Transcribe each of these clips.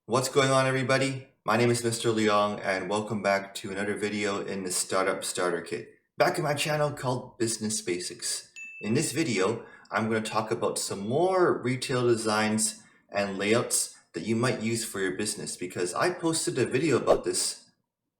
What's going on, everybody? My name is Mr. Leong, and welcome back to another video in the Startup Starter Kit. Back in my channel called Business Basics. In this video, I'm going to talk about some more retail designs and layouts that you might use for your business because I posted a video about this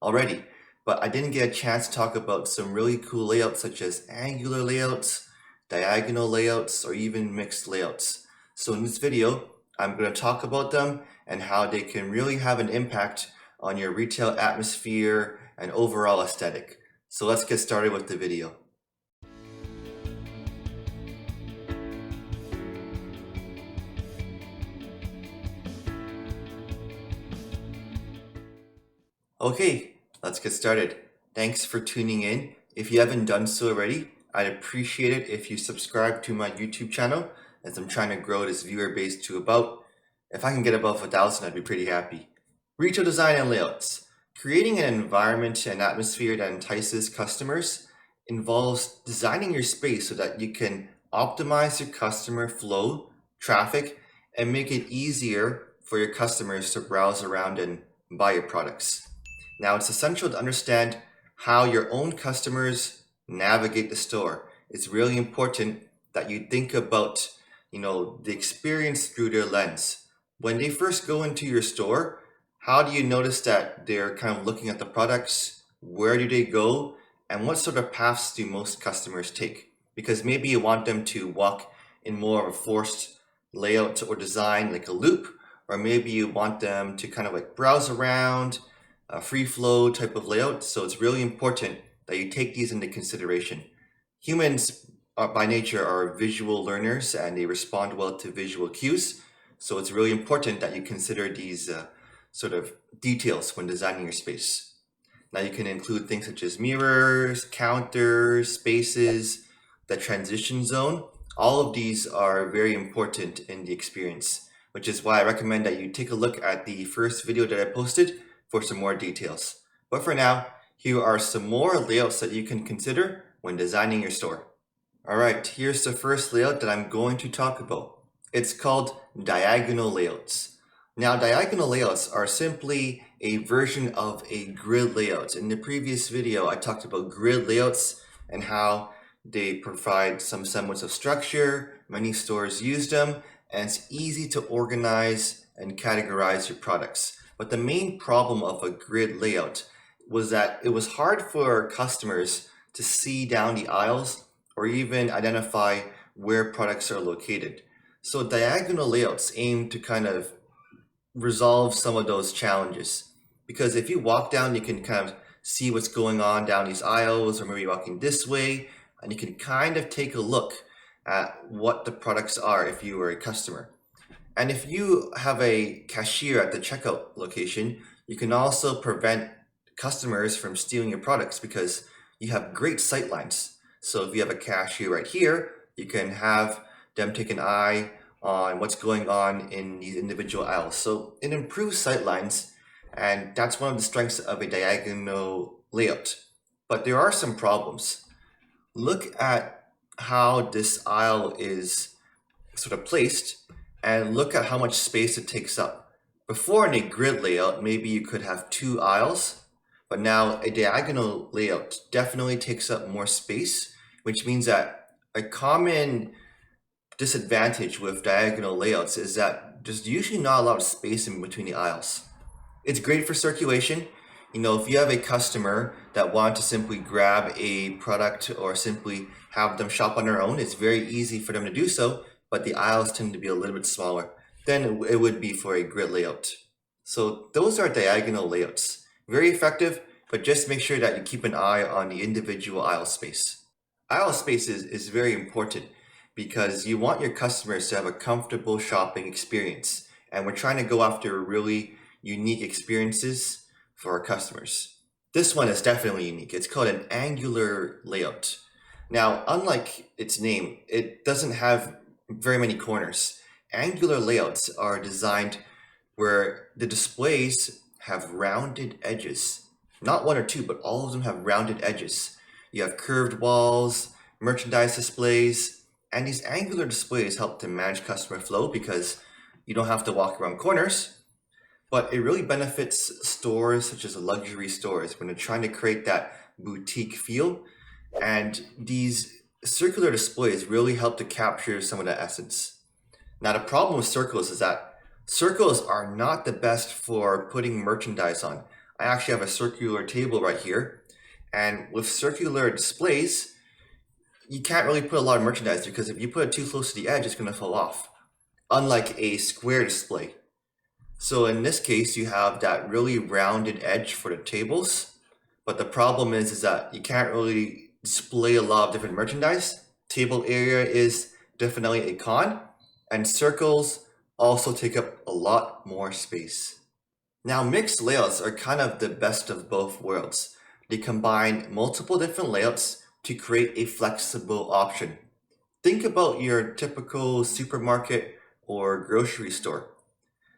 already, but I didn't get a chance to talk about some really cool layouts such as angular layouts, diagonal layouts, or even mixed layouts. So in this video, I'm going to talk about them and how they can really have an impact on your retail atmosphere and overall aesthetic. So let's get started with the video. Okay, let's get started. Thanks for tuning in. If you haven't done so already, I'd appreciate it if you subscribe to my YouTube channel as I'm trying to grow this viewer base to if I can get above 1,000, I'd be pretty happy. Retail design and layouts. Creating an environment and atmosphere that entices customers involves designing your space so that you can optimize your customer flow, traffic, and make it easier for your customers to browse around and buy your products. Now, it's essential to understand how your own customers navigate the store. It's really important that you think about, the experience through their lens. When they first go into your store, how do you notice that they're kind of looking at the products? Where do they go? And what sort of paths do most customers take? Because maybe you want them to walk in more of a forced layout or design, like a loop, or maybe you want them to kind of like browse around, a free flow type of layout. So it's really important that you take these into consideration. Humans by nature are visual learners and they respond well to visual cues. So it's really important that you consider these sort of details when designing your space. Now you can include things such as mirrors, counters, spaces, the transition zone. All of these are very important in the experience, which is why I recommend that you take a look at the first video that I posted for some more details. But for now, here are some more layouts that you can consider when designing your store. All right, here's the first layout that I'm going to talk about. It's called diagonal layouts. Now, diagonal layouts are simply a version of a grid layout. In the previous video, I talked about grid layouts and how they provide some semblance of structure. Many stores use them, and it's easy to organize and categorize your products. But the main problem of a grid layout was that it was hard for customers to see down the aisles or even identify where products are located. So diagonal layouts aim to kind of resolve some of those challenges. Because if you walk down, you can kind of see what's going on down these aisles, or maybe walking this way, and you can kind of take a look at what the products are if you are a customer. And if you have a cashier at the checkout location, you can also prevent customers from stealing your products because you have great sight lines. So if you have a cashier right here, you can have them take an eye on what's going on in these individual aisles. So it improves sight lines, and that's one of the strengths of a diagonal layout. But there are some problems. Look at how this aisle is sort of placed and look at how much space it takes up. Before in a grid layout, maybe you could have 2 aisles, but now a diagonal layout definitely takes up more space, which means that a common disadvantage with diagonal layouts is that there's usually not a lot of space in between the aisles. It's great for circulation. If you have a customer that wants to simply grab a product or simply have them shop on their own, it's very easy for them to do so, but the aisles tend to be a little bit smaller than it would be for a grid layout. So those are diagonal layouts. Very effective, but just make sure that you keep an eye on the individual aisle space. Aisle space is very important because you want your customers to have a comfortable shopping experience. And we're trying to go after really unique experiences for our customers. This one is definitely unique. It's called an angular layout. Now, unlike its name, it doesn't have very many corners. Angular layouts are designed where the displays have rounded edges. Not one or two, but all of them have rounded edges. You have curved walls, merchandise displays, and these angular displays help to manage customer flow because you don't have to walk around corners. but it really benefits stores such as luxury stores when they're trying to create that boutique feel. And these circular displays really help to capture some of the essence. Now, the problem with circles is that circles are not the best for putting merchandise on. I actually have a circular table right here. And with circular displays, you can't really put a lot of merchandise because if you put it too close to the edge, it's going to fall off. Unlike a square display. So in this case, you have that really rounded edge for the tables. But the problem is that you can't really display a lot of different merchandise. Table area is definitely a con. And circles also take up a lot more space. Now, mixed layouts are kind of the best of both worlds. They combine multiple different layouts to create a flexible option. Think about your typical supermarket or grocery store.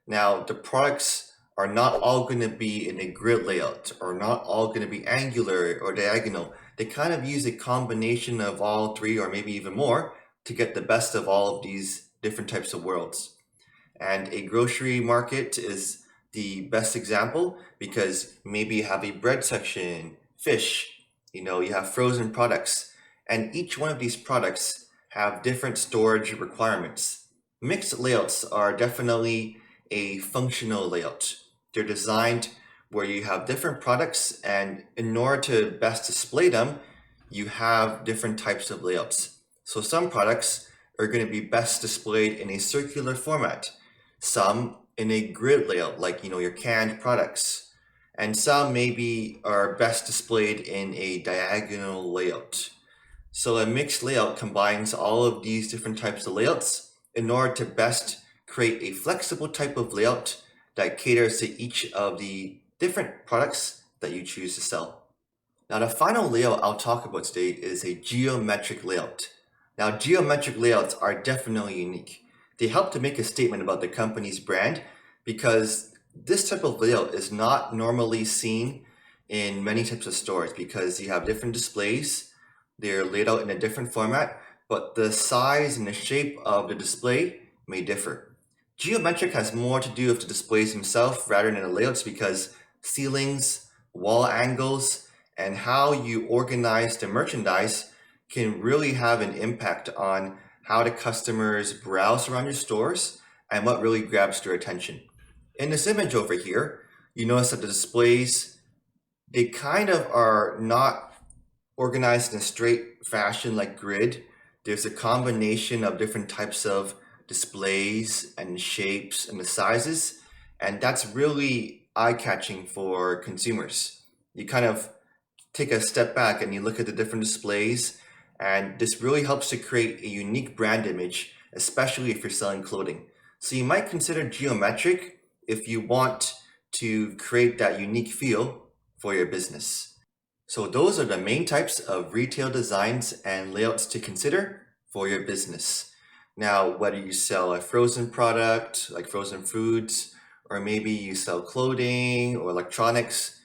Now, the products are not all going to be in a grid layout or not all going to be angular or diagonal. They kind of use a combination of all three or maybe even more to get the best of all of these different types of worlds. And a grocery market is the best example because maybe you have a bread section, fish, you have frozen products, and each one of these products have different storage requirements. Mixed layouts are definitely a functional layout. They're designed where you have different products, and in order to best display them, you have different types of layouts. So some products are going to be best displayed in a circular format, some in a grid layout, like your canned products, and some maybe are best displayed in a diagonal layout. So a mixed layout combines all of these different types of layouts in order to best create a flexible type of layout that caters to each of the different products that you choose to sell. Now, the final layout I'll talk about today is a geometric layout. Now, geometric layouts are definitely unique. They help to make a statement about the company's brand because this type of layout is not normally seen in many types of stores because you have different displays. They're laid out in a different format, but the size and the shape of the display may differ. Geometric has more to do with the displays themselves rather than the layouts because ceilings, wall angles, and how you organize the merchandise can really have an impact on how the customers browse around your stores and what really grabs their attention. In this image over here, you notice that the displays, they kind of are not organized in a straight fashion like grid. There's a combination of different types of displays and shapes and the sizes, and that's really eye-catching for consumers. You kind of take a step back and you look at the different displays, and this really helps to create a unique brand image, especially if you're selling clothing. So you might consider geometric if you want to create that unique feel for your business. So those are the main types of retail designs and layouts to consider for your business. Now, whether you sell a frozen product like frozen foods, or maybe you sell clothing or electronics,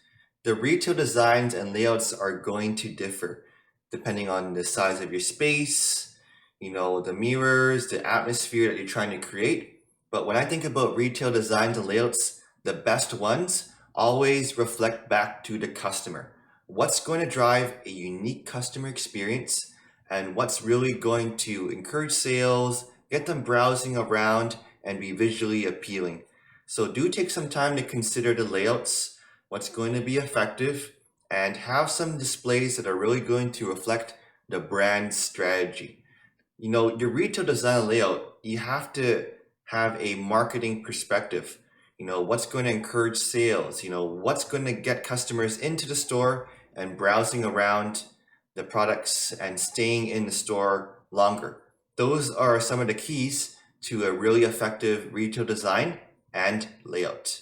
the retail designs and layouts are going to differ depending on the size of your space, the mirrors, the atmosphere that you're trying to create. But when I think about retail designs and layouts, the best ones always reflect back to the customer. What's going to drive a unique customer experience and what's really going to encourage sales, get them browsing around, and be visually appealing. So do take some time to consider the layouts, what's going to be effective, and have some displays that are really going to reflect the brand strategy. Your retail design layout, you have to have a marketing perspective. What's going to encourage sales, what's going to get customers into the store and browsing around the products and staying in the store longer. Those are some of the keys to a really effective retail design and layout.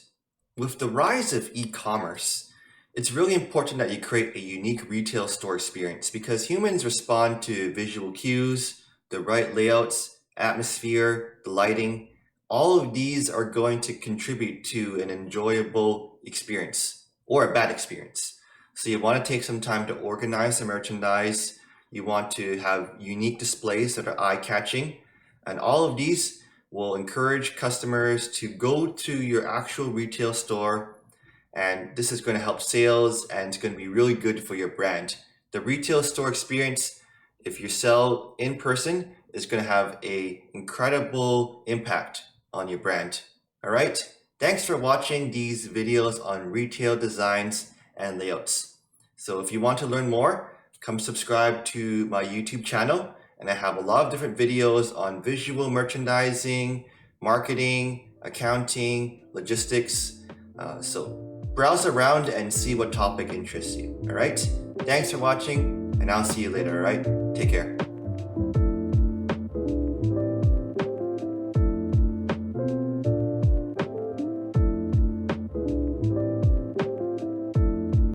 With the rise of e-commerce, it's really important that you create a unique retail store experience because humans respond to visual cues, the right layouts, atmosphere, the lighting. All of these are going to contribute to an enjoyable experience or a bad experience. So you want to take some time to organize the merchandise. You want to have unique displays that are eye-catching. And all of these will encourage customers to go to your actual retail store, and this is going to help sales and it's going to be really good for your brand. The retail store experience, if you sell in person, is going to have an incredible impact on your brand. All right, thanks for watching these videos on retail designs and layouts. So if you want to learn more, come subscribe to my YouTube channel, and I have a lot of different videos on visual merchandising, marketing, accounting, logistics. So browse around and see what topic interests you. All right, thanks for watching, and I'll see you later. All right, take care.